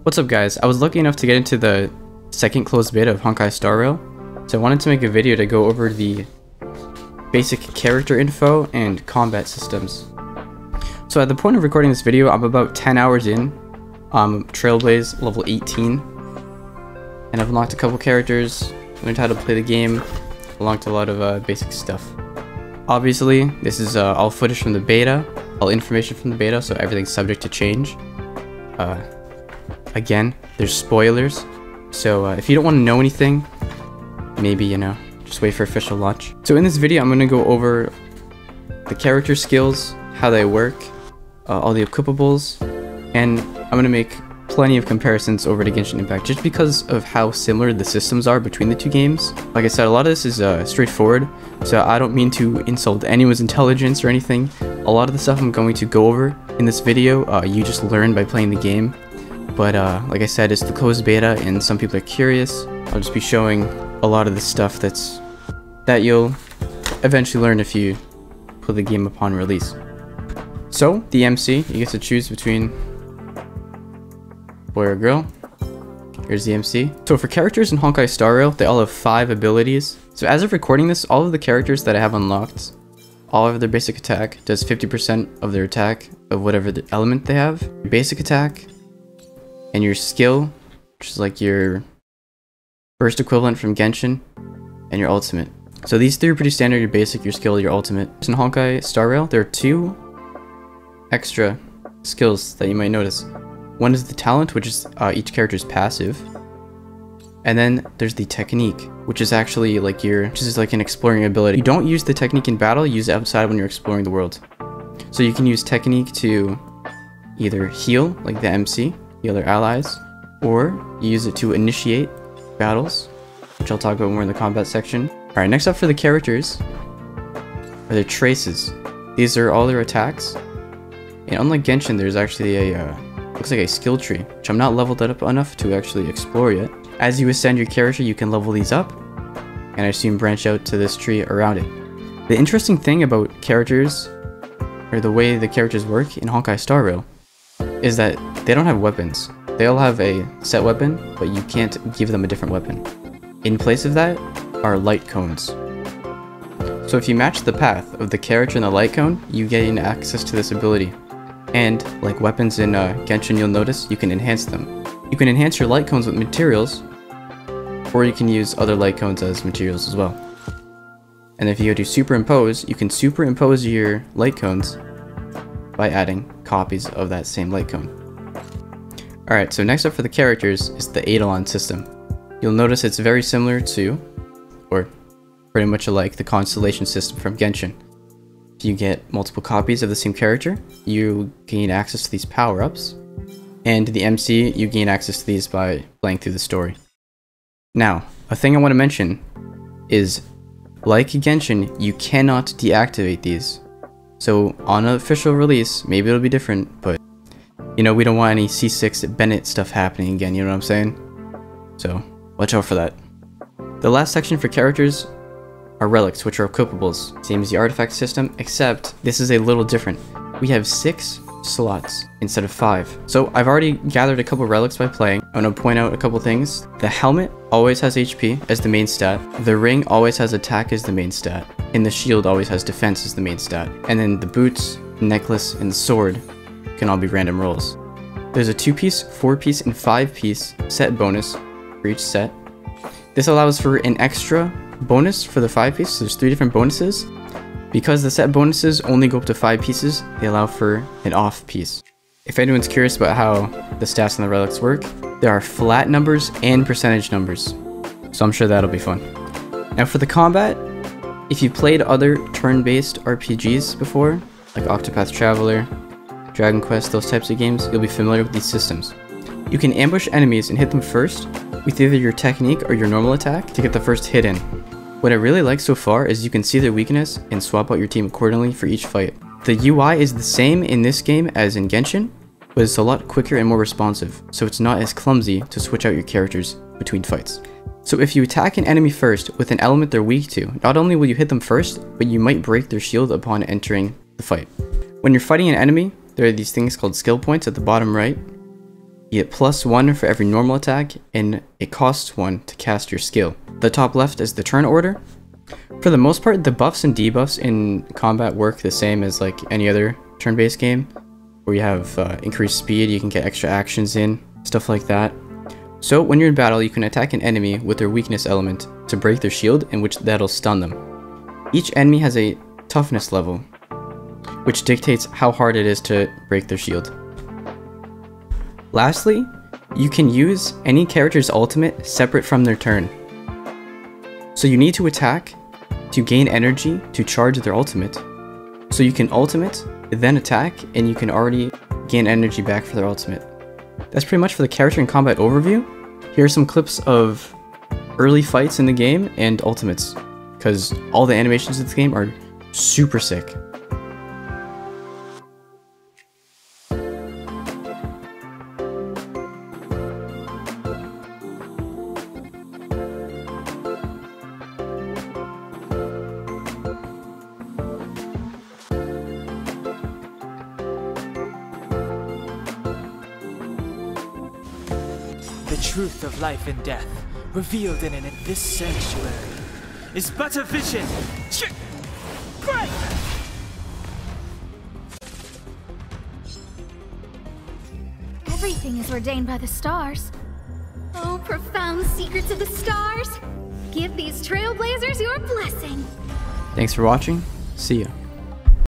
What's up guys, I was lucky enough to get into the second closed beta of Honkai Star Rail, so I wanted to make a video to go over the basic character info and combat systems. So at the point of recording this video, I'm about 10 hours in. I'm Trailblaze level 18, and I've unlocked a couple characters, learned how to play the game, unlocked a lot of basic stuff. Obviously, this is all footage from the beta, all information from the beta, so everything's subject to change. Again, there's spoilers, so if you don't want to know anything, maybe, just wait for official launch. So in this video, I'm going to go over the character skills, how they work, all the equipables, and I'm going to make plenty of comparisons over to Genshin Impact, just because of how similar the systems are between the two games. Like I said, a lot of this is straightforward, so I don't mean to insult anyone's intelligence or anything. A lot of the stuff I'm going to go over in this video, you just learn by playing the game. But like I said, it's the closed beta and some people are curious. I'll just be showing a lot of the stuff that you'll eventually learn if you play the game upon release. So, the MC, you get to choose between boy or girl. Here's the MC. So for characters in Honkai Star Rail, they all have 5 abilities. So as of recording this, all of the characters that I have unlocked, all of their basic attack does 50% of their attack of whatever the element they have. Your basic attack, and your skill, which is like your first equivalent from Genshin, and your ultimate. So these 3 are pretty standard: your basic, your skill, your ultimate. In Honkai Star Rail, there are 2 extra skills that you might notice. One is the talent, which is each character's passive, and then there's the technique, which is actually like an exploring ability. You don't use the technique in battle, you use it outside when you're exploring the world. So you can use technique to either heal, like the MC, heal their allies, or you use it to initiate battles, which I'll talk about more in the combat section. Alright, next up for the characters are their traces. These are all their attacks, and unlike Genshin, there's actually a looks like a skill tree, which I'm not leveled up enough to actually explore yet. As you ascend your character, you can level these up, and I assume branch out to this tree around it. The interesting thing about characters, or the way the characters work in Honkai Star Rail, is that they don't have weapons. They all have a set weapon, but you can't give them a different weapon. In place of that are light cones. So if you match the path of the character and the light cone, you gain access to this ability. And like weapons in Genshin, you'll notice you can enhance them. You can enhance your light cones with materials, or you can use other light cones as materials as well. And if you go to superimpose, you can superimpose your light cones by adding copies of that same light cone. Alright, so next up for the characters is the Eidolon System. You'll notice it's very similar to, or pretty much alike, the Constellation System from Genshin. If you get multiple copies of the same character, you gain access to these power-ups, and the MC, you gain access to these by playing through the story. Now, a thing I want to mention is, like Genshin, you cannot deactivate these. So on an official release, maybe it'll be different, but we don't want any C6 Bennett stuff happening again, you know what I'm saying? So watch out for that. The last section for characters are relics, which are equipables. Same as the artifact system, except this is a little different. We have 6 slots instead of 5. So I've already gathered a couple relics by playing. I'm going to point out a couple things. The helmet always has HP as the main stat. The ring always has attack as the main stat. And the shield always has defense as the main stat. And then the boots, necklace, and the sword can all be random rolls. There's a 2-piece, 4-piece, and 5-piece set bonus for each set. This allows for an extra bonus for the 5-piece, so there's 3 different bonuses. Because the set bonuses only go up to 5 pieces, they allow for an off piece. If anyone's curious about how the stats on the relics work, there are flat numbers and percentage numbers, so I'm sure that'll be fun. Now for the combat, if you played other turn-based RPGs before, like Octopath Traveler, Dragon Quest, those types of games, you'll be familiar with these systems. You can ambush enemies and hit them first with either your technique or your normal attack to get the first hit in. What I really like so far is you can see their weakness and swap out your team accordingly for each fight. The UI is the same in this game as in Genshin, but it's a lot quicker and more responsive, so it's not as clumsy to switch out your characters between fights. So if you attack an enemy first with an element they're weak to, not only will you hit them first, but you might break their shield upon entering the fight. When you're fighting an enemy, there are these things called skill points at the bottom right, You get +1 for every normal attack, and it costs 1 to cast your skill. The top left is the turn order. For the most part, the buffs and debuffs in combat work the same as like any other turn-based game, where you have increased speed, you can get extra actions in, stuff like that. So when you're in battle, you can attack an enemy with their weakness element to break their shield, in which that'll stun them. Each enemy has a toughness level, which dictates how hard it is to break their shield. Lastly, you can use any character's ultimate separate from their turn. So you need to attack to gain energy to charge their ultimate. So you can ultimate, then attack, and you can already gain energy back for their ultimate. That's pretty much for the character and combat overview. Here are some clips of early fights in the game and ultimates, because all the animations of this game are super sick. The truth of life and death, revealed in this sanctuary, is but a vision. Great! Everything is ordained by the stars. Oh, profound secrets of the stars! Give these trailblazers your blessing! Thanks for watching. See ya.